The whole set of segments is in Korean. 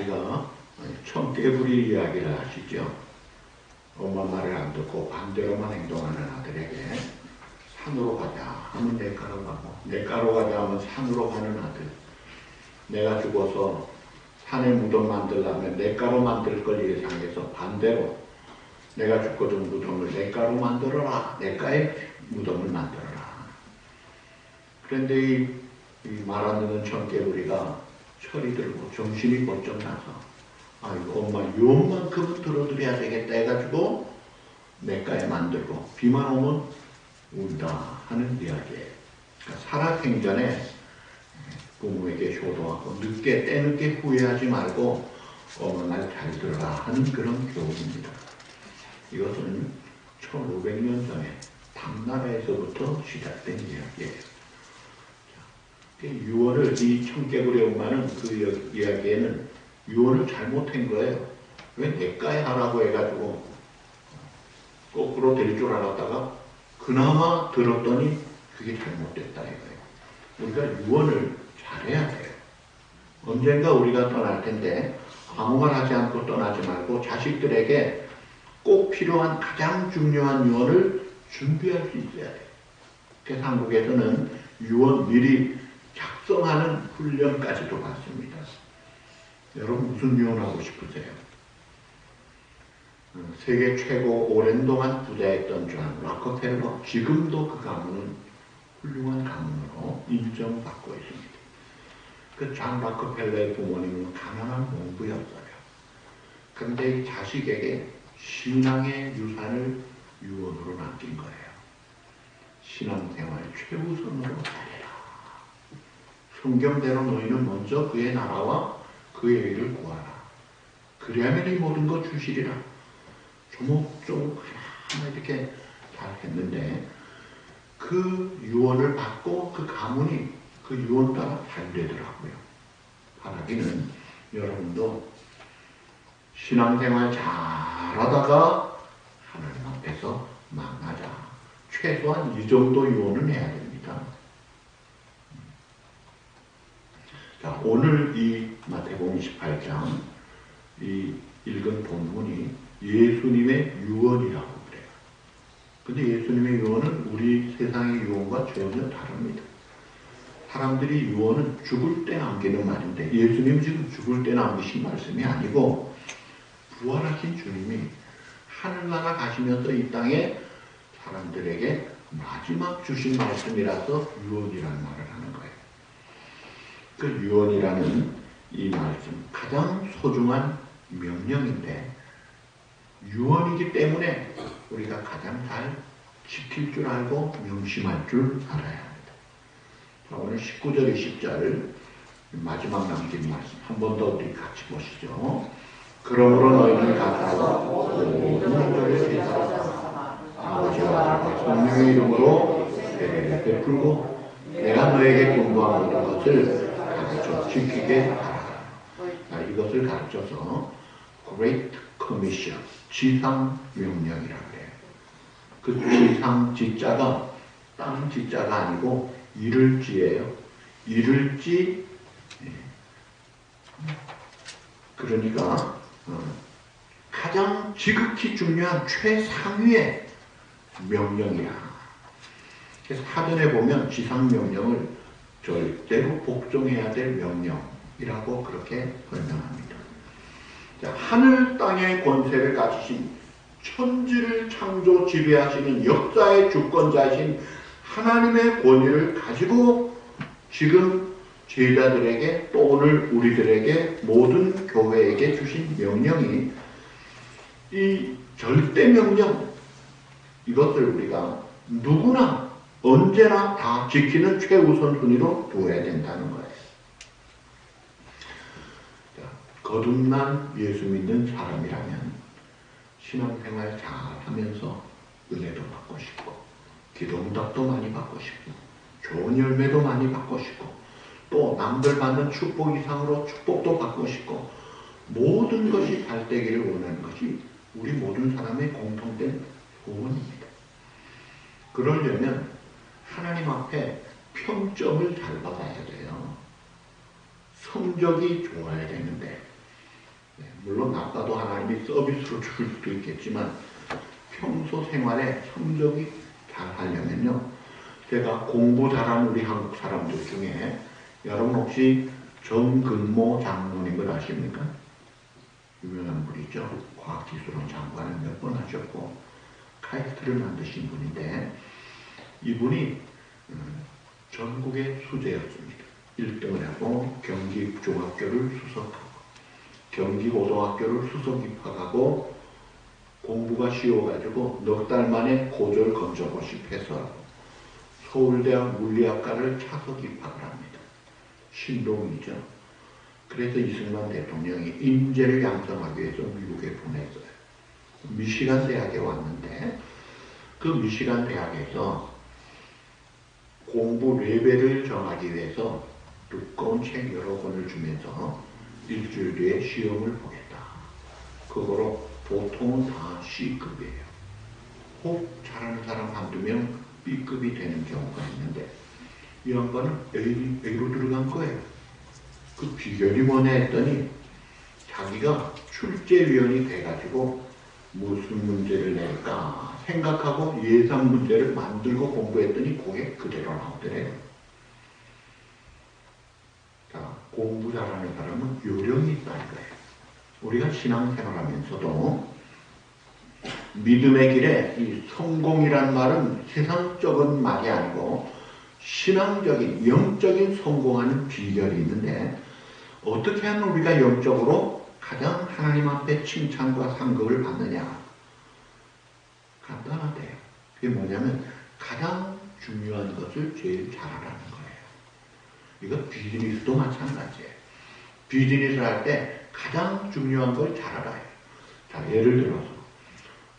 우리가 청개구리 이야기를 하시죠. 엄마 말을 안 듣고 반대로만 행동하는 아들에게 산으로 가자 하면 냇가로 가고, 냇가로 가자 하면 산으로 가는 아들. 내가 죽어서 산에 무덤 만들려면 냇가로 만들 걸 예상해서 반대로 내가 죽거든 무덤을 냇가로 만들어라. 냇가에 무덤을 만들어라. 그런데 이 말 안 듣는 청개구리가 철이 들고 정신이 번쩍 나서 아이고 엄마 요만큼은 들어드려야 되겠다 해가지고 냇가에 만들고 비만 오면 운다 하는 이야기예요. 그러니까 살아생전에 부모에게 효도하고 때늦게 후회하지 말고 어느 날 잘 들어라 하는 그런 교훈입니다. 이것은 1500년 전에 당나라에서부터 시작된 이야기예요. 유언을, 이 청개구리 엄마는 그 이야기에는 유언을 잘못한 거예요. 왜 냇가에 하라고 해가지고 거꾸로 될 줄 알았다가 그나마 들었더니 그게 잘못됐다 이거예요. 우리가 유언을 잘해야 돼요. 언젠가 우리가 떠날 텐데 아무 말 하지 않고 떠나지 말고 자식들에게 꼭 필요한 가장 중요한 유언을 준비할 수 있어야 돼요. 그래서 한국에서는 유언 미리 작성하는 훈련까지도 받습니다. 여러분 무슨 유언하고 싶으세요? 세계 최고 오랜 동안 부자였던 존 락커펠러, 지금도 그 가문은 훌륭한 가문으로 인정받고 있습니다. 그 존 락커펠러의 부모님은 가난한 농부였어요. 그런데 이 자식에게 신앙의 유산을 유언으로 남긴 거예요. 신앙생활 최우선으로 잘해라. 성경대로 너희는 먼저 그의 나라와 그의 의를 구하라. 그래야만 이 모든 것 주시리라. 조목조목 하나하나 이렇게 잘 했는데 그 유언을 받고 그 가문이 그 유언 따라 잘 되더라고요. 바라기는 여러분도 신앙생활 잘하다가 하나님 앞에서 만나자. 최소한 이 정도 유언은 해야 됩니다. 자, 오늘 이 마태복음 28장 이 읽은 본문이 예수님의 유언이라고 그래요. 근데 예수님의 유언은 우리 세상의 유언과 전혀 다릅니다. 사람들이 유언은 죽을 때 남기는 말인데 예수님은 지금 죽을 때 남기신 말씀이 아니고 부활하신 주님이 하늘나라 가시면서 이 땅에 사람들에게 마지막 주신 말씀이라서 유언이라는 말을 하는 거예요. 그 유언이라는 이 말씀, 가장 소중한 명령인데 유언이기 때문에 우리가 가장 잘 지킬 줄 알고 명심할 줄 알아야 합니다. 자, 오늘 19절 20절 마지막 남긴 말씀 한 번 더 우리 같이 보시죠. 그러므로 너희는 가서 모든 종족의 제사를 아버지와 아들과 성령의 이름으로 세례를 베풀고 내가 너에게 공부한 모든 것을 가르쳐 지키게 하라. 이것을 가르쳐서 Great Commission, 지상명령이라고 해요. 그 지상 지자가 땅 지자가 아니고 이를지예요. 이를지, 그러니까 가장 지극히 중요한 최상위의 명령이야. 그래서 사전에 보면 지상명령을 절대로 복종해야 될 명령이라고 그렇게 설명합니다. 자, 하늘 땅의 권세를 가지신 천지를 창조 지배하시는 역사의 주권자이신 하나님의 권위를 가지고 지금 제자들에게 또 오늘 우리들에게 모든 교회에게 주신 명령이 이 절대 명령, 이것을 우리가 누구나 언제나 다 지키는 최우선 순위로 두어야 된다는 거예요. 자, 거듭난 예수 믿는 사람이라면 신앙생활 잘 하면서 은혜도 받고 싶고 기도응답도 많이 받고 싶고 좋은 열매도 많이 받고 싶고 또 남들 받는 축복 이상으로 축복도 받고 싶고 모든 것이 잘 되기를 원하는 것이 우리 모든 사람의 공통된 소원입니다. 그러려면 하나님 앞에 평점을 잘 받아야 돼요. 성적이 좋아야 되는데 물론 나빠도 하나님이 서비스로 줄 수도 있겠지만 평소 생활에 성적이 잘 하려면요. 제가 공부 잘하는 우리 한국 사람들 중에 여러분 혹시 정근모 장로님을 아십니까? 유명한 분이죠. 과학기술원 장관을 몇 번 하셨고 카이스트를 만드신 분인데 이분이 전국의 수재였습니다. 1등을 하고 경기중학교를 수석하고 경기고등학교를 수석 입학하고 공부가 쉬워가지고 넉 달 만에 고졸 검정고시 패스하고 서울대학 물리학과를 차석 입학을 합니다. 신동이죠. 그래서 이승만 대통령이 인재를 양성하기 위해서 미국에 보냈어요. 미시간 대학에 왔는데 그 미시간 대학에서 공부 레벨을 정하기 위해서 두꺼운 책 여러 권을 주면서 일주일 뒤에 시험을 보겠다. 그거로 보통은 다 C급이에요. 혹 잘하는 사람 한두 명 B급이 되는 경우가 있는데 이 양반은 A로 들어간 거예요. 그 비결이 뭐냐 했더니 자기가 출제위원이 돼가지고 무슨 문제를 낼까 생각하고 예상 문제를 만들고 공부했더니 그게 그대로 나오더래요. 자, 공부 잘하는 사람은 요령이 있다는 거예요. 우리가 신앙생활하면서도 믿음의 길에 이 성공이란 말은 세상적인 말이 아니고 신앙적인 영적인 성공하는 비결이 있는데 어떻게 하면 우리가 영적으로 가장 하나님 앞에 칭찬과 상급을 받느냐? 간단하대요. 그게 뭐냐면 가장 중요한 것을 제일 잘하라는 거예요. 이거 비즈니스도 마찬가지예요. 비즈니스를 할 때 가장 중요한 걸 잘하라 해요. 자, 예를 들어서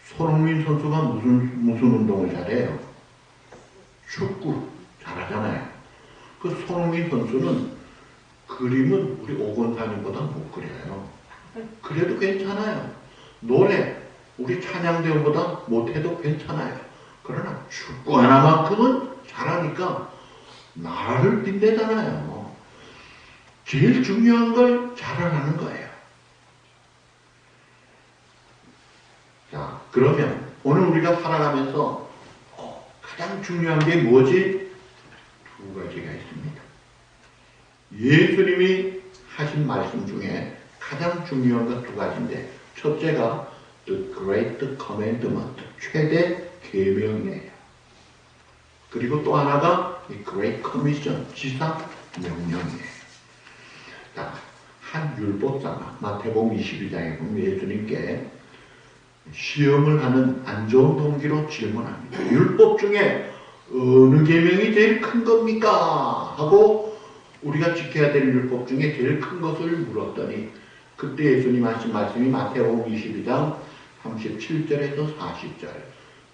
손흥민 선수가 무슨 운동을 잘해요? 축구 잘하잖아요. 그 손흥민 선수는 그림은 우리 오건사님보다 못 그려요. 그래도 괜찮아요. 노래 우리 찬양대원보다 못해도 괜찮아요. 그러나 축구 하나만큼은 잘하니까 나라를 빛내잖아요. 제일 중요한 걸 잘하라는 거예요. 자, 그러면 오늘 우리가 살아가면서 가장 중요한 게 뭐지? 두 가지가 있습니다. 예수님이 하신 말씀 중에 가장 중요한 것 두 가지인데 첫째가 The Great Commandment, 최대 계명이에요. 그리고 또 하나가 이 Great Commission, 지상 명령이에요. 자, 한 율법사가 마태복음 22장에 보면 예수님께 시험을 하는 안 좋은 동기로 질문합니다. 율법 중에 어느 계명이 제일 큰 겁니까? 하고 우리가 지켜야 될 율법 중에 제일 큰 것을 물었더니 그때 예수님 하신 말씀이 마태복음 22장 37절에서 40절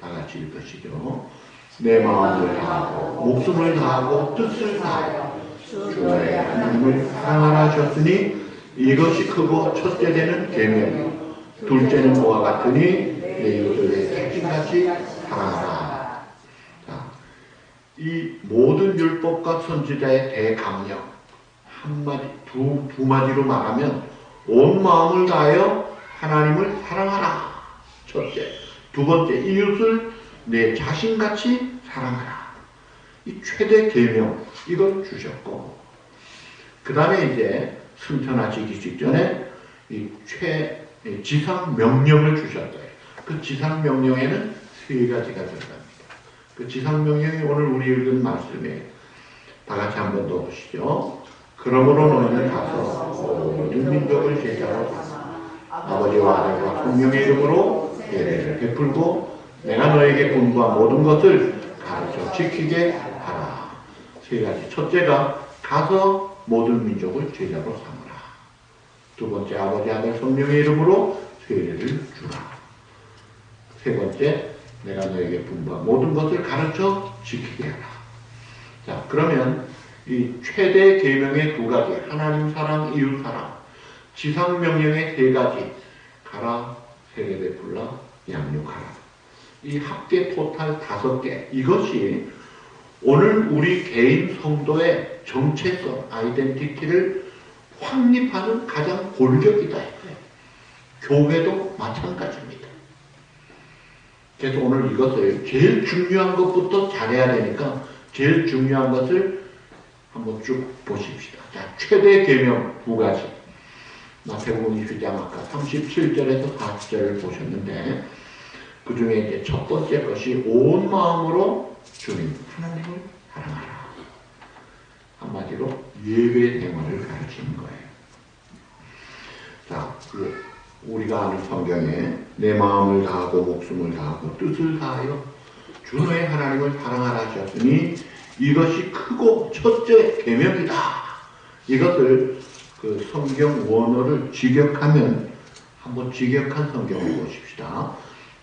다 같이 읽으시죠. 내 마음을 다하고 목숨을 다하고 뜻을 다하여 주의 하나님을 사랑하라 하셨으니 이것이 크고 첫째 되는 계명이요 둘째는 뭐와 같으니 내 이웃을 내 자신같이 사랑하라. 자, 이 모든 율법과 선지자의 대강령 한마디 두 마디로 말하면 온 마음을 다하여 하나님을 사랑하라. 첫째. 두 번째, 이웃을 내 자신같이 사랑하라. 이 최대 계명 이걸 주셨고 그 다음에 이제 승천하시기 직전에 이 지상 명령을 주셨어요. 그 지상 명령에는 세 가지가 들어갑니다. 그 지상 명령이 오늘 우리 읽은 말씀에 다 같이 한 번 더 보시죠. 그러므로 너희는 가서 모든 민족을 제자로 삼아 아버지와 아들과 성령의 이름으로 예배를 베풀고 내가 너에게 분부한 모든 것을 가르쳐 지키게 하라. 세 가지. 첫째가 가서 모든 민족을 제자로 삼으라. 두 번째, 아버지 아들 성령의 이름으로 세례를 주라. 세 번째, 내가 너에게 분부한 모든 것을 가르쳐 지키게 하라. 자, 그러면 이 최대 계명의 두 가지, 하나님 사랑, 이웃 사랑, 지상 명령의 세 가지, 가라, 세례 베풀라, 양육하라. 이 합계 토탈 5개, 이것이 오늘 우리 개인 성도의 정체성, 아이덴티티를 확립하는 가장 골격이다. 교회도 마찬가지입니다. 그래서 오늘 이것을 제일 중요한 것부터 잘해야 되니까 제일 중요한 것을 한번 쭉 보십시다. 자, 최대 계명 두 가지. 마태복음 20장 아까 37절에서 40절을 보셨는데 그 중에 이제 첫 번째 것이 온 마음으로 주님 하나님을 사랑하라. 한마디로 예배 생활을 가르치는 거예요. 자, 우리가 아는 성경에 내 마음을 다하고 목숨을 다하고 뜻을 다하여 주 너의 하나님을 사랑하라 하셨으니 이것이 크고 첫째 계명이다. 이것을 그 성경 원어를 직역하면 한번 직역한 성경을 보십시다.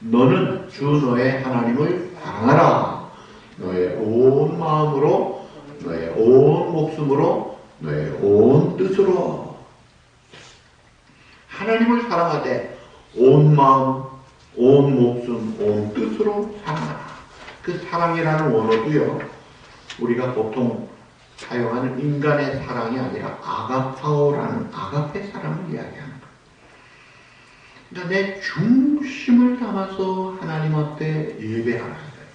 너는 주 너의 하나님을 사랑하라. 너의 온 마음으로, 너의 온 목숨으로, 너의 온 뜻으로. 하나님을 사랑하되 온 마음, 온 목숨, 온 뜻으로 사랑하라. 그 사랑이라는 원어도요, 우리가 보통 사용하는 인간의 사랑이 아니라 아가파오라는 아가페 사랑을 이야기하는 거예요. 그러니까 내 중심을 담아서 하나님 앞에 예배하는 거예요.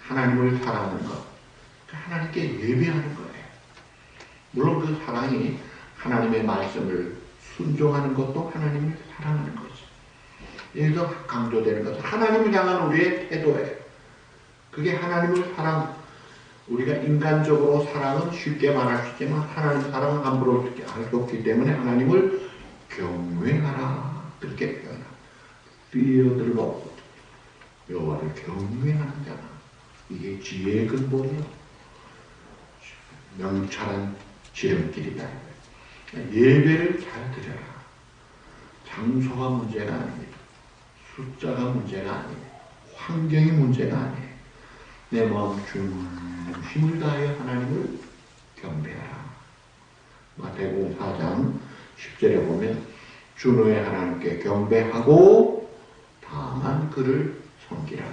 하나님을 사랑하는 것, 하나님께 예배하는 거예요. 물론 그 사랑이 하나님의 말씀을 순종하는 것도 하나님을 사랑하는 거죠. 여기서 강조되는 것은 하나님을 향한 우리의 태도예요. 그게 하나님을 우리가 인간적으로 사랑은 쉽게 말할 수 있지만 하나님 사랑은 함부로 할 수 없기 때문에 하나님을 경외하라. 그렇게 표현합니다. Fear the Lord. 여호와를 경외하는 자라. 이게 지혜의 근본이요. 명철한 지름길이다. 예배를 잘 드려라. 장소가 문제가 아닙니다. 숫자가 문제가 아닙니다. 환경이 문제가 아니에요. 내 마음 중심을 다하여 하나님을 경배하라. 마태복음 4장 10절에 보면 주 너의 하나님께 경배하고 다만 그를 섬기라.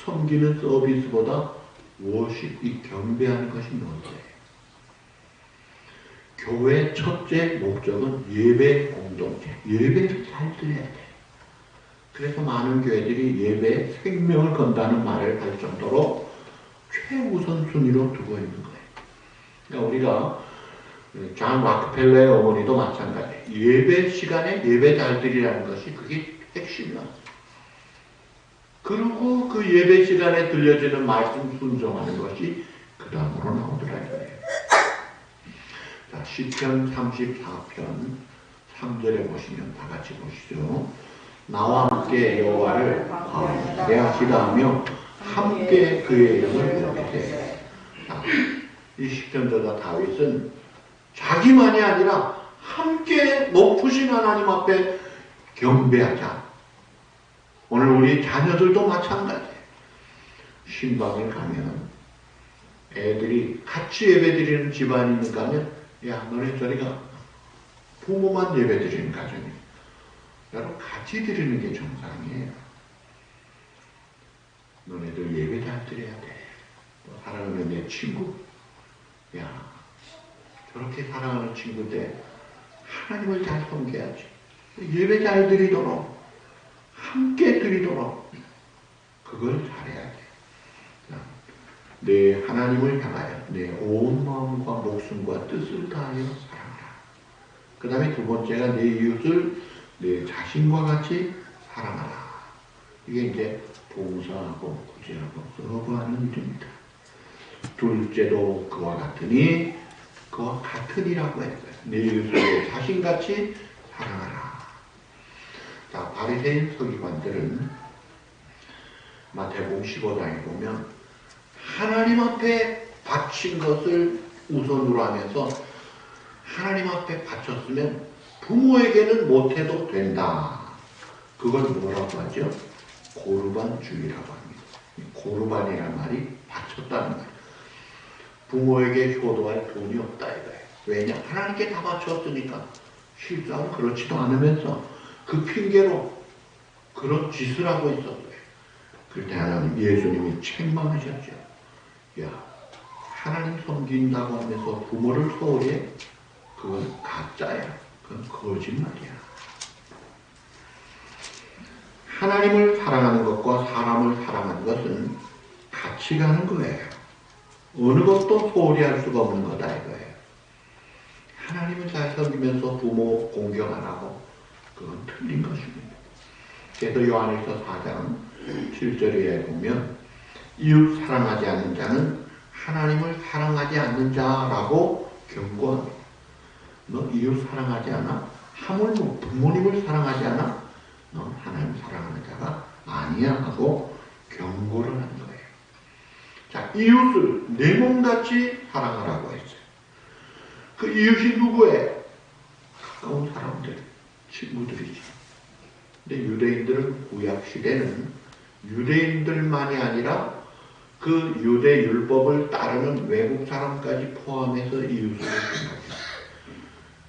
섬기는 서비스보다 워십, 이 경배하는 것이 먼저예요. 교회의 첫째 목적은 예배 공동체, 예배를 잘 드려야 돼. 그래서 많은 교회들이 예배에 생명을 건다는 말을 할 정도로 최우선 순위로 두고 있는 거예요. 그러니까 우리가 존 락펠러의 어머니도 마찬가지예요. 예배 시간에 예배 잘 드리라는 것이 그게 핵심이었어요. 그리고 그 예배 시간에 들려지는 말씀 순종하는 것이 그 다음으로 나오더라 이거예요. 자, 시편 34편 3절에 보시면 다 같이 보시죠. 나와 함께 여호와를 대하시다 하며 함께 그의 이름을 부르되. 이 시편저자 다윗은 자기만이 아니라 함께 높으신 하나님 앞에 경배하자. 오늘 우리 자녀들도 마찬가지예요. 신방에 가면 애들이 같이 예배드리는 집안이 있는가 하면 야 너네 저리가 부모만 예배드리는 가정이에요. 여러분 같이 드리는 게 정상이에요. 너네들 예배 잘 드려야 돼. 사랑하는 내 친구, 야 저렇게 사랑하는 친구인데 하나님을 잘 섬겨야지. 예배 잘 드리도록 함께 드리도록 그걸 잘해야 돼. 내 하나님을 향하여 내 온 마음과 목숨과 뜻을 다하여 사랑하라. 그 다음에 두 번째가 내 이웃을 내 자신과 같이 사랑하라. 이게 이제 봉사하고 구제하고 서브하는 일입니다. 둘째도 그와 같으니 그와 같으니라고 했어요. 내 이웃을 내 자신같이 사랑하라. 자, 바리새인 서기관들은 마태복음 15장에 보면 하나님 앞에 바친 것을 우선으로 하면서 하나님 앞에 바쳤으면 부모에게는 못해도 된다. 그걸 뭐라고 하죠? 고르반주의라고 합니다. 고르반이라는 말이 바쳤다는 말이에요. 부모에게 효도할 돈이 없다 이거예요. 왜냐? 하나님께 다 바쳤으니까. 실제로 그렇지도 않으면서 그 핑계로 그런 짓을 하고 있었어요. 그때 하나님 예수님이 책망하셨죠. 야, 하나님 섬긴다고 하면서 부모를 소홀히 해? 그건 가짜야. 그건 거짓말이야. 하나님을 사랑하는 것과 사람을 사랑하는 것은 같이 가는 거예요. 어느 것도 소홀히 할 수가 없는 거다 이거예요. 하나님을 잘 섬기면서 부모 공경 안 하고 그건 틀린 것입니다. 그래서 요한일서 4장 7절에 보면 이웃 사랑하지 않는 자는 하나님을 사랑하지 않는 자라고 경고합니다. 너 이웃 사랑하지 않아? 하물며 부모님을 사랑하지 않아? 너 하나님 사랑하는 자가 아니야 하고 경고를 하는 거예요. 자, 이웃을 내 몸같이 사랑하라고 했어요. 그 이웃이 누구예요? 가까운 사람들, 친구들이지. 근데 유대인들은 구약 시대는 유대인들만이 아니라 그 유대 율법을 따르는 외국 사람까지 포함해서 이웃을 생각했어요.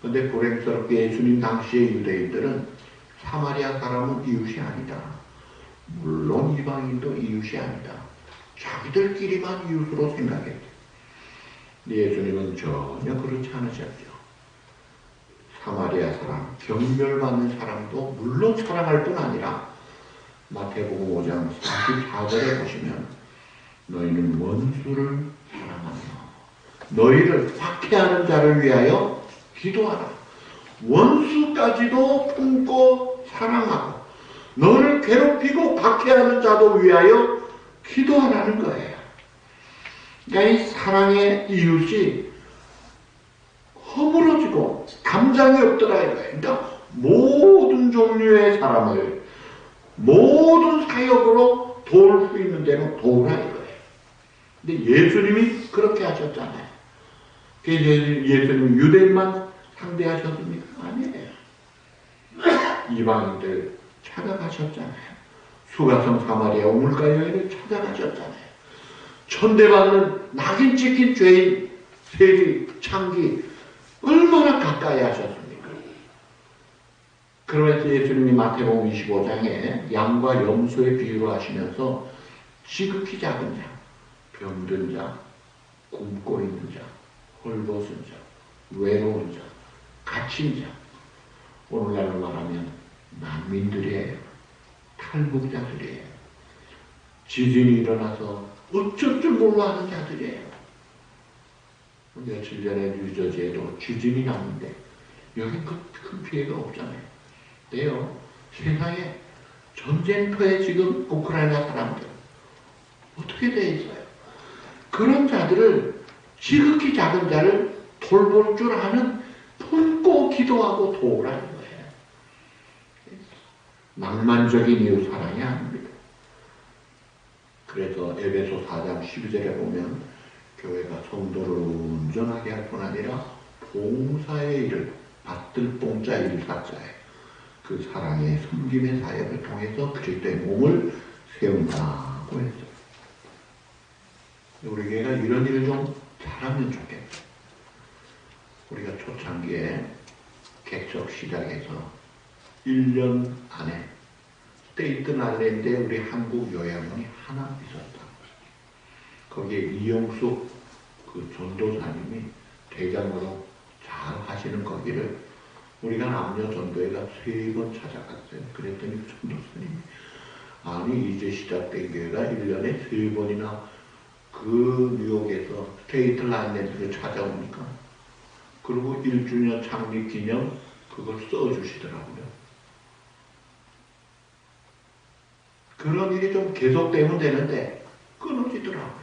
그런데 불행스럽게 예수님 당시의 유대인들은 사마리아 사람은 이웃이 아니다. 물론 이방인도 이웃이 아니다. 자기들끼리만 이웃으로 생각했죠. 예수님은 전혀 그렇지 않으셨죠. 사마리아 사람, 경멸받는 사람도 물론 사랑할 뿐 아니라 마태복음 5장 44절에 보시면 너희는 원수를 사랑하며 너희를 박해하는 자를 위하여 기도하라. 원수까지도 품고 사랑하고 너를 괴롭히고 박해하는 자도 위하여 기도하라는 거예요. 그러니까 이 사랑의 이웃이 허물어지고 감정이 없더라 이거예요. 그러니까 모든 종류의 사람을 모든 사역으로 도울 수 있는 대로 도우라 이거예요. 근데 예수님이 그렇게 하셨잖아요. 예수님은 유대인만 상대하셨습니까? 아니에요. 이방인들 찾아가셨잖아요. 수가성 사마리아 우물가 여인을 찾아가셨잖아요. 천대받는 낙인 찍힌 죄인 세리 창기 얼마나 가까이 하셨습니까? 그러면서 예수님이 마태복음 25장에 양과 염소의 비유를 하시면서 지극히 작은 자, 병든 자, 굶고 있는 자, 헐벗은 자, 외로운 자, 갇힌 자, 오늘날로 말하면 난민들이에요. 탈북자들이에요. 지진이 일어나서 어쩔 줄 몰라 하는 자들이에요. 며칠 전에 뉴저지에도 지진이 났는데 여긴 큰 피해가 없잖아요. 근데요, 세상에 전쟁터에 지금 우크라이나 사람들 어떻게 돼 있어요? 그런 자들을 지극히 작은 자를 돌볼 줄 아는 품고 기도하고 도우라는 거예요. 낭만적인 이웃 사랑이 아닙니다. 그래서 에베소 4장 12절에 보면 교회가 성도를 온전하게 할 뿐 아니라 봉사의 일을 받들 봉자 일사자에 그 사랑의 섬김의 사역을 통해서 그리스도의 몸을 세운다고 했어요. 우리 교회가 이런 일을 좀 잘하면 좋겠어요. 우리가 초창기에 개척 시작해서 1년 안에 스테이튼 아일랜드에 우리 한국 요양원이 하나 있었다. 거기에 이영숙 그 전도사님이 대장으로 잘 하시는 거기를 우리가 남녀 전도회가 3번 찾아갔어요. 그랬더니 전도사님이 아니 이제 시작된 교회가 1년에 3번이나 그 뉴욕에서 스테이튼 아일랜드를 찾아오니까 그리고 1주년 창립 기념 그걸 써주시더라고요. 그런 일이 좀 계속되면 되는데 끊어지더라고요.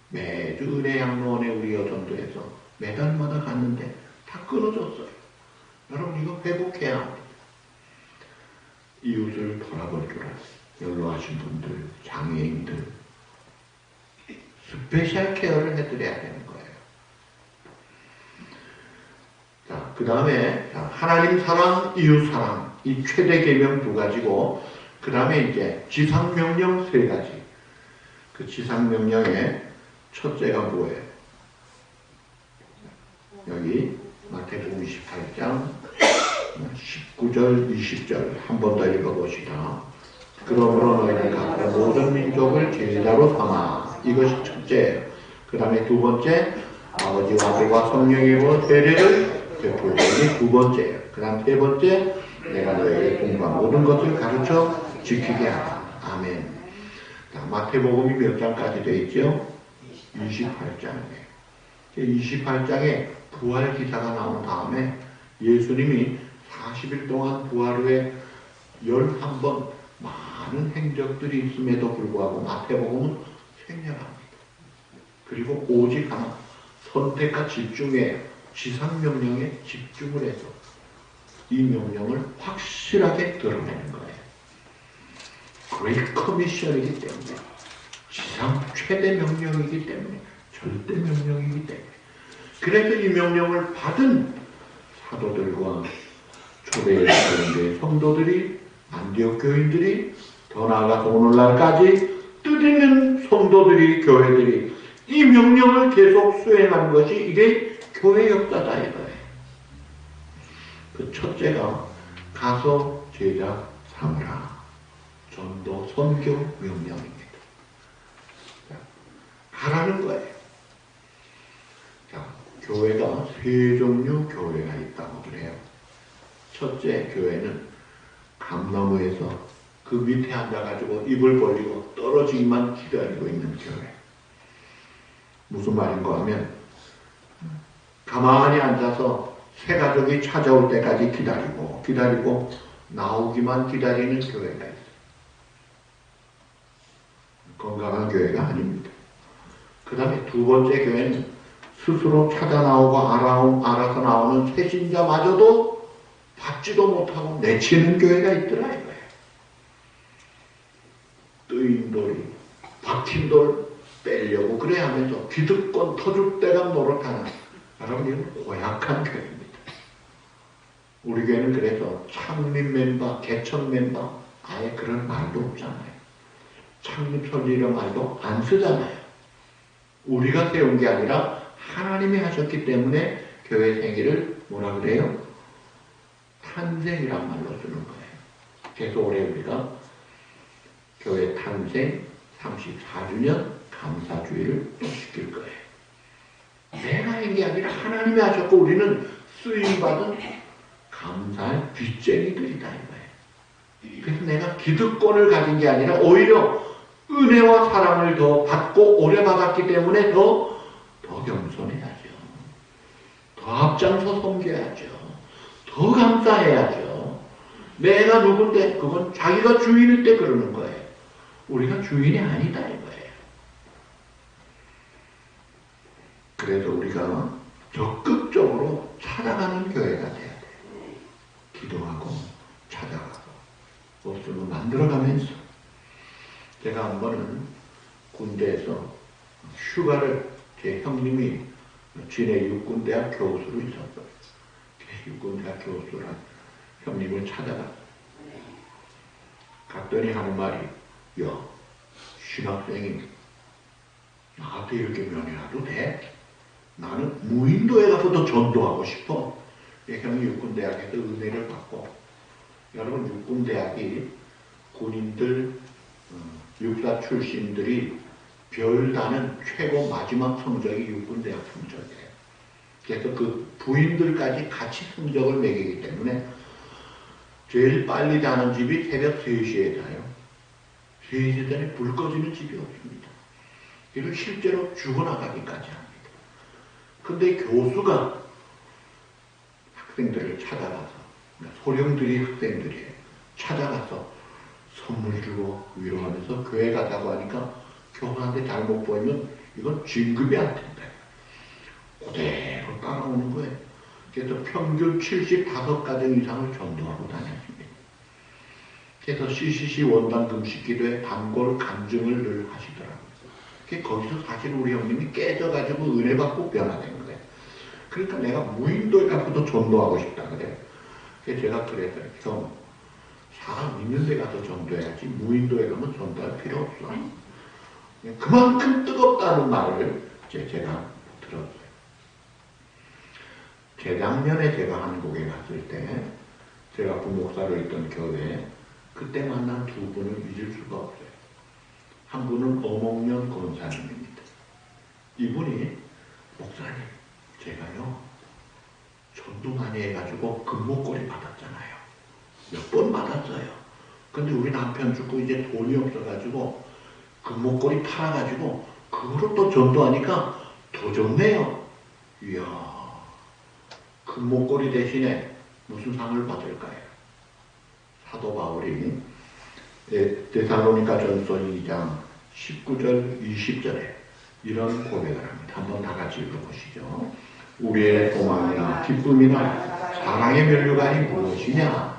매주 은혜 양로원에 우리 여전도에서 매달마다 갔는데 다 끊어졌어요. 여러분 이거 회복해야 합니다. 이웃을 돌아볼 줄 알아요. 연로하신 분들, 장애인들 스페셜 케어를 해드려야 되는 거예요. 자, 그 다음에 하나님 사랑, 이웃 사랑 이 최대 계명 2가지고 그 다음에 이제 지상명령 3가지. 그 지상명령의 첫째가 뭐예요? 여기 마태복음 28장 19절 20절 한 번 더 읽어보시다. 그러므로 너희는 각각 모든 민족을 제자로 삼아. 이것이 첫째예요. 그 다음에 2번째 아버지와 아들과 성령의 세례를 베풀더니 2번째예요. 그 다음 3번째 내가 너에게 본과 모든 것을 가르쳐 지키게 하라. 아멘. 자, 마태복음이 몇 장까지 되어 있죠? 28장이에요. 28장에 부활 기사가 나온 다음에 예수님이 40일 동안 부활 후에 11번 많은 행적들이 있음에도 불구하고 마태복음은 생략합니다. 그리고 오직 하나, 선택과 집중에 지상명령에 집중을 해서 이 명령을 확실하게 드러내는 거예요. 그레이트 커미션이기 때문에, 지상 최대 명령이기 때문에, 절대 명령이기 때문에, 그래서 이 명령을 받은 사도들과 초대 성도들이, 안디옥 교인들이, 더 나아가서 오늘날까지 뜻있는 성도들이, 교회들이 이 명령을 계속 수행하는 것이 이게 교회 역사다 이거예요. 그 첫째가 가서 제자 삼으라. 전도 선교 명령입니다. 자, 가라는 거예요. 자, 교회가 세 종류 교회가 있다고 그래요. 첫째 교회는 감나무에서 그 밑에 앉아가지고 입을 벌리고 떨어지기만 기다리고 있는 교회. 무슨 말인가 하면 가만히 앉아서 새 가족이 찾아올 때까지 기다리고 나오기만 기다리는 교회가 있어요. 건강한 교회가 아닙니다. 그 다음에 두 번째 교회는 스스로 찾아 나오고 알아서 나오는 새신자마저도 받지도 못하고 내치는 교회가 있더라 이거예요. 뜨인 돌이 박힌 돌 빼려고 그래 하면서 기득권 터줏대감 노릇하는, 여러분 이건 고약한 교회입니다. 우리 교회는 그래서 창립 멤버, 개척 멤버 아예 그런 말도 없잖아요. 창립 설립 이런 말도 안 쓰잖아요. 우리가 세운 게 아니라 하나님이 하셨기 때문에 교회 생일을 뭐라 그래요? 탄생이란 말로 쓰는 거예요. 그래서 올해 우리가 교회 탄생 34주년 감사주의를 시킬 거예요. 내가 한 게 아니라 하나님이 하셨고 우리는 쓰임받은 감사할 빚쟁이들이다 이거예요. 그래서 내가 기득권을 가진 게 아니라 오히려 은혜와 사랑을 더 받고 오래 받았기 때문에 더 겸손해야죠. 더 앞장서 섬겨야죠. 더 감사해야죠. 내가 누군데 그건 자기가 주인일 때 그러는 거예요. 우리가 주인이 아니다 이거예요. 그래서 우리가 적극적으로 찾아가는 교회가 돼야 돼요. 기도하고 찾아가고 없으면 만들어가면서. 제가 한 번은 군대에서 휴가를, 제 형님이 진해 육군대학 교수로 있었어요. 육군대학 교수란 형님을 찾아갔어요. 갔더니 하는 말이, 야, 신학생이 나한테 이렇게 면회해도 돼? 나는 무인도에 가서도 전도하고 싶어. 형이 육군대학에서 은혜를 받고, 여러분 육군대학이 군인들, 육사 출신들이 별다는 최고 마지막 성적이 육군대학 성적이에요. 그래서 그 부인들까지 같이 성적을 매기기 때문에 제일 빨리 자는 집이 새벽 3시에 자요. 3시 전에 불 꺼지는 집이 없습니다. 이걸 실제로 죽어나가기까지 합니다. 근데 교수가 학생들을 찾아가서, 소령들이 학생들이에요. 찾아가서 선물 주고 위로하면서 교회 가자고 하니까 교수한테 잘못 보이면 이건 진급이 안 된다. 그대로 따라오는 거예요. 그래서 평균 75가정 이상을 전도하고 다녔습니다. 그래서 CCC 원단 금식 기도에 단골 간증을 늘 하시더라고요. 거기서 사실 우리 형님이 깨져가지고 은혜 받고 변화된 거예요. 그러니까 내가 무인도에 가서도 전도하고 싶다 그래요. 그래서 제가 그랬어요. 형, 사람 있는 데 가서 전도해야지 무인도에 가면 전도할 필요 없어. 그만큼 뜨겁다는 말을 제가 들었어요. 재작년에 제가 한국에 갔을 때 제가 부목사로 있던 교회에 그때 만난 두 분을 잊을 수가 없어요. 한 분은 어몽년 권사님입니다. 이분이 목사님, 제가요 전도 많이 해가지고 금목걸이 받았잖아요. 몇 번 받았어요. 근데 우리 남편 죽고 이제 돈이 없어가지고 금목걸이 팔아가지고 그거로 또 전도하니까 더 좋네요. 이야, 금목걸이 대신에 무슨 상을 받을까요? 사도 바울이 데살로니가 전서 2장 19절 20절에 이런 고백을 합니다. 한번 다 같이 읽어보시죠. 우리의 소망이나 기쁨이나 사랑의 면류관이 무엇이냐?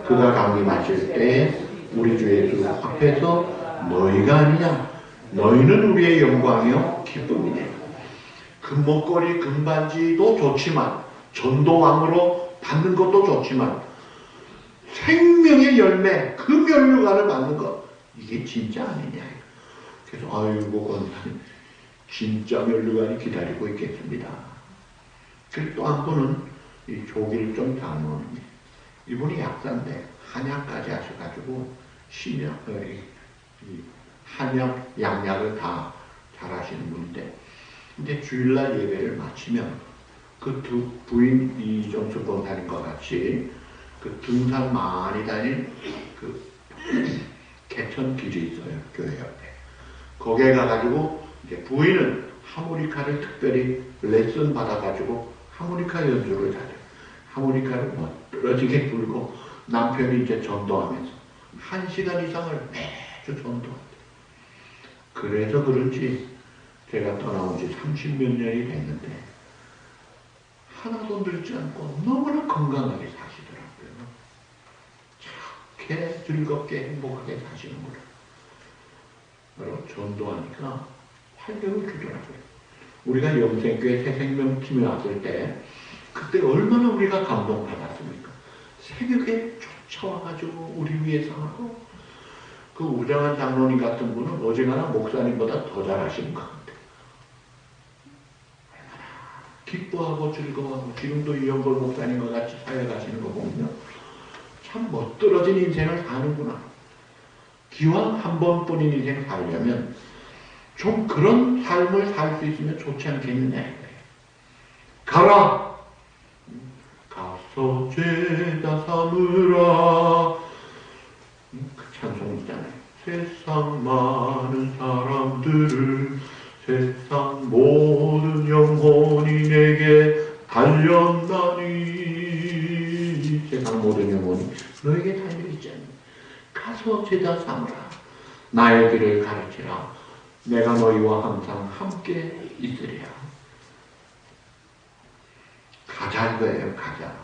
그가 강림하실 때에 우리 주 예수 앞에서 너희가 아니냐? 너희는 우리의 영광이요 기쁨이네. 금목걸이 금반지도 좋지만 전도왕으로 받는 것도 좋지만 생명의 열매 그 면류관을 받는 것 이게 진짜 아니냐? 그래서 아이고 권사님 진짜 면류관이 기다리고 있겠습니다. 그리고 또 한 분은 이 조길정 장로님, 이분이 약사인데 한약까지 하셔가지고 신약, 한약, 양약을 다 잘하시는 분인데, 근데 주일날 예배를 마치면 그 두 부인 이정수 권사님과 같이 그 등산 많이 다닌 그 개천길이 있어요, 교회 옆에. 거기에 가가지고 이제 부인은 하모니카를 특별히 레슨 받아가지고 하모니카 연주를 잘해요. 하모니카를 멋들어지게 불고 남편이 이제 전도하면서 1시간 이상을 매주 전도한대요. 그래서 그런지 제가 떠나온 지 30몇 년이 됐는데 하나도 늙지 않고 너무나 건강하게 사시더라고요. 착해 즐겁게 행복하게 사시는구나. 바로 전도하니까 활력을 주더라고요. 우리가 영생교회 새생명팀에 왔을 때 그때 얼마나 우리가 감동받았습니까? 새벽에 쫓아와가지고 우리 위해서 하고 그 우정한 장로님 같은 분은 어지간한 목사님보다 더 잘하시는 것 같아요. 기뻐하고 즐거워하고 지금도 이영걸 목사님과 같이 살아가시는 거 보면 참 멋들어진 인생을 사는구나. 기왕 한 번뿐인 인생 살려면 좀 그런 삶을 살 수 있으면 좋지 않겠느냐. 가라! 가서 죄다 삼으라. 그 찬송이잖아요. 세상 많은 사람들을 세상 모든 영혼이 내게 달렸나니. 세상 모든 영혼이 너에게 달려있잖니. 가서 죄다 삼으라. 나의 길을 가르치라. 내가 너희와 항상 함께 있으리라. 가자 이거예요. 가자.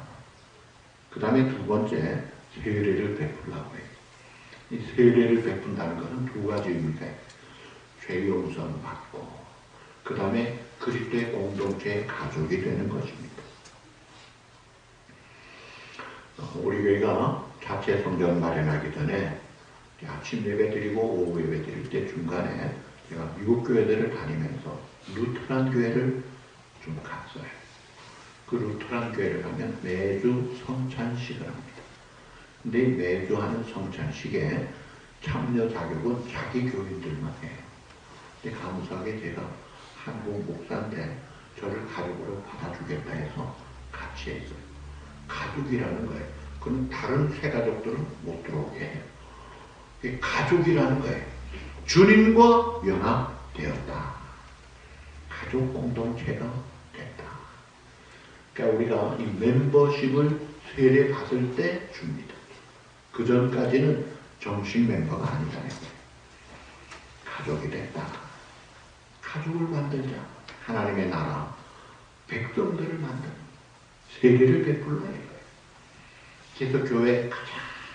그 다음에 두 번째 세례를 베풀라고 해요. 이 세례를 베푼다는 것은 두 가지 의미가 있어요. 죄 용서를 받고 그 다음에 그리스도의 공동체의 가족이 되는 것입니다. 우리 교회가 자체 성전 마련하기 전에 아침 예배 드리고 오후 예배 드릴 때 중간에 제가 미국 교회들을 다니면서 루트란 교회를 좀 갔어요. 그 루트란 교회를 가면 매주 성찬식을 합니다. 근데 매주 하는 성찬식에 참여 자격은 자기 교인들만 해요. 근데 감사하게 제가 한국 목사인데 저를 가족으로 받아주겠다 해서 같이 했어요. 가족이라는 거예요. 그건 다른 새 가족들은 못 들어오게 해요. 가족이라는 거예요. 주님과 연합되었다. 가족 공동체가 됐다. 그러니까 우리가 이 멤버십을 세례 받을 때 줍니다. 그 전까지는 정식 멤버가 아니잖아요. 가족이 됐다. 가족을 만들자. 하나님의 나라, 백성들을 만드는 세례를 베풀라 이거예요. 그래서 교회 가장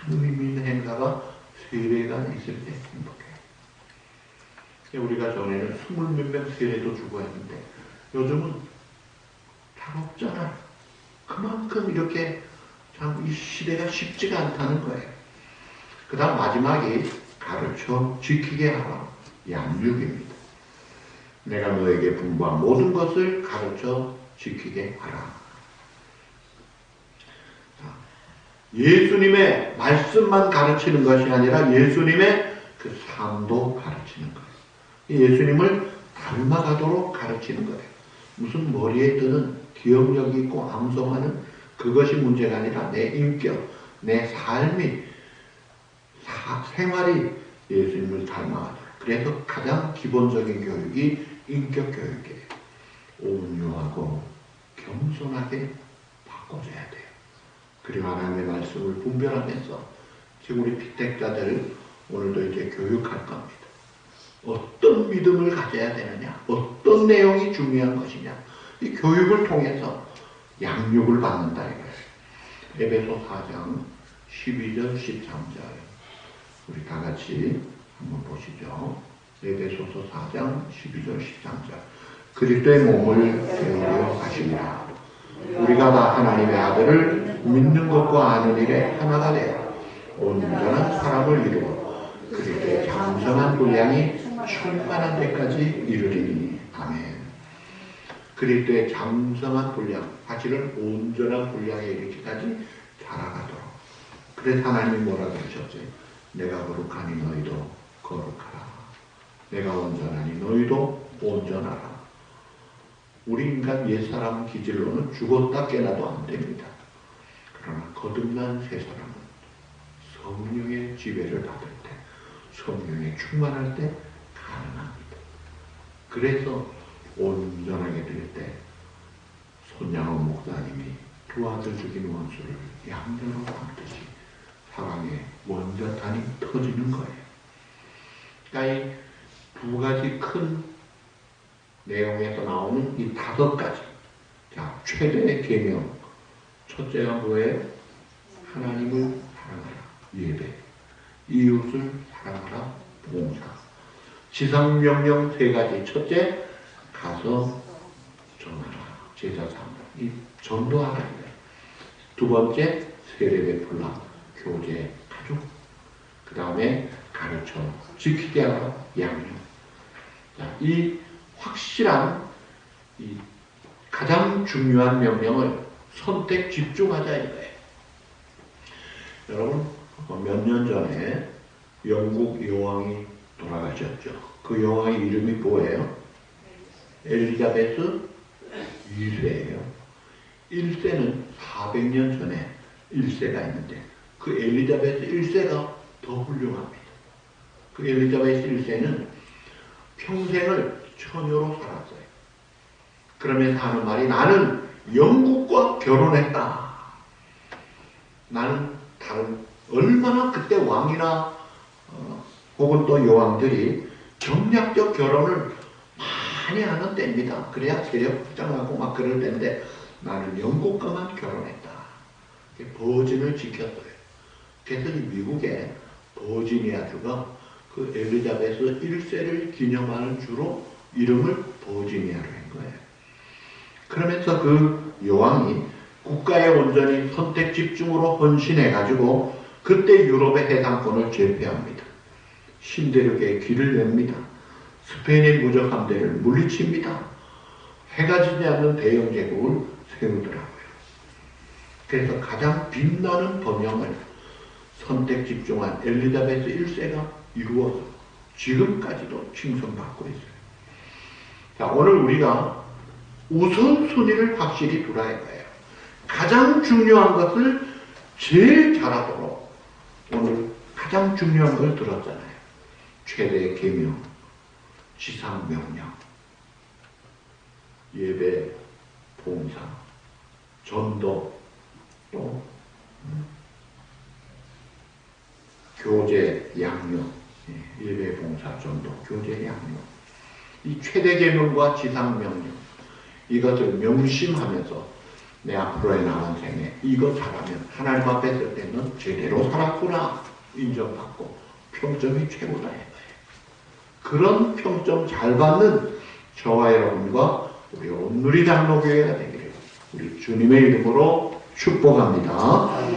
의미 있는 행사가 세례가 있을 때 행복해요. 우리가 전에는 20몇 명 세례도 주고 했는데 요즘은 잘 없잖아. 그만큼 이렇게 참 이 시대가 쉽지가 않다는 거예요. 그 다음 마지막이 가르쳐 지키게 하라. 양육입니다. 내가 너에게 분부한 모든 것을 가르쳐 지키게 하라. 예수님의 말씀만 가르치는 것이 아니라 예수님의 그 삶도 가르치는 거예요. 예수님을 닮아가도록 가르치는 거예요. 무슨 머리에 드는 기억력이 있고 암송하는 그것이 문제가 아니라 내 인격, 내 삶이 생활이 예수님을 닮아가도록. 그래서 가장 기본적인 교육이 인격 교육이에요. 온유하고 겸손하게 바꿔줘야 돼요. 그리고 하나님의 말씀을 분별하면서 지금 우리 피택자들 오늘도 이제 교육할 겁니다. 어떤 믿음을 가져야 되느냐, 어떤 내용이 중요한 것이냐, 이 교육을 통해서 양육을 받는다 이거예요. 에베소 4장 12절 13절 우리 다 같이 한번 보시죠. 에베소서 4장 12절 13절 그리스도의 몸을 세우려 하시니라. 우리가 다 하나님의 아들을 믿는 것과 아는 일에 하나가 되어 온전한 사람을 이루고 그리스도의 장성한 분량이 충만한 데까지 이르리니. 아멘. 그리스도의 장성한 분량, 사실은 온전한 분량에 이르기까지 자라가도록. 그래서 하나님이 뭐라 그러셨어요? 내가 거룩하니 너희도 거룩하라. 내가 온전하니 너희도 온전하라. 우리 인간 옛사람 기질로는 죽었다 깨나도 안 됩니다. 그러나 거듭난 새 사람은 성령의 지배를 받을 때, 성령에 충만할 때 가능합니다. 그래서 온전하게 될 때 손양원 목사님이 두 아들 죽인 원수를 양면으로 담듯이 사랑의 원자탄이 터지는 거예요. 그러니까 이 두 가지 큰 내용에서 나오는 이 5가지. 자, 최대의 계명. 첫째가 뭐예요? 하나님을 사랑하라. 예배. 이웃을 사랑하라. 봉사. 지상명령 3가지. 첫째, 가서 전하라. 제자 삼라. 이 전도하라. 두 번째, 세례 베풀라. 교제, 가족. 그 다음에 가르쳐, 지키게 하라. 양육. 자, 이 확실한 이 가장 중요한 명령을 선택 집중하자 이거예요. 여러분 몇 년 전에 영국 여왕이 돌아가셨죠. 그 여왕의 이름이 뭐예요? 엘리자베스 2세예요. 1세는 400년 전에 1세가 있는데 그 엘리자베스 1세가 더 훌륭합니다. 그 엘리자베스 1세는 평생을 처녀로 살았어요. 그러면서 하는 말이 나는 영국과 결혼했다. 나는 다른 얼마나 그때 왕이나 혹은 또 여왕들이 경략적 결혼을 많이 하는 때입니다. 그래야 세력 확장하고 막 그럴 때인데 나는 영국과만 결혼했다. 버진을 지켰어요. 그래서 이 미국의 버지니아주가 그 엘리자베스 1세를 기념하는 주로 이름을 버지니아로 한 거예요. 그러면서 그 여왕이 국가에 온전히 선택 집중으로 헌신해가지고 그때 유럽의 해상권을 제패합니다. 신대륙에 길을 냅니다. 스페인의 무적 함대를 물리칩니다. 해가 지지 않는 대영 제국을 세우더라고요. 그래서 가장 빛나는 번영을 선택 집중한 엘리자베스 1세가 이루어서 지금까지도 칭송받고 있어요. 자, 오늘 우리가 우선순위를 확실히 두라는 거예요. 가장 중요한 것을 제일 잘하도록 오늘 가장 중요한 걸 들었잖아요. 최대의 계명, 지상명령, 예배, 봉사, 전도, 또 교제, 양육, 예배, 봉사, 전도, 교제, 양육. 이 최대 계명과 지상 명령, 이것을 명심하면서 내 앞으로의 남은 생에 이거 잘하면 하나님 앞에 설 때는 제대로 살았구나 인정받고 평점이 최고다 해봐요. 그런 평점 잘 받는 저와 여러분과 우리 온누리 장로교회가 되기를 우리 주님의 이름으로 축복합니다.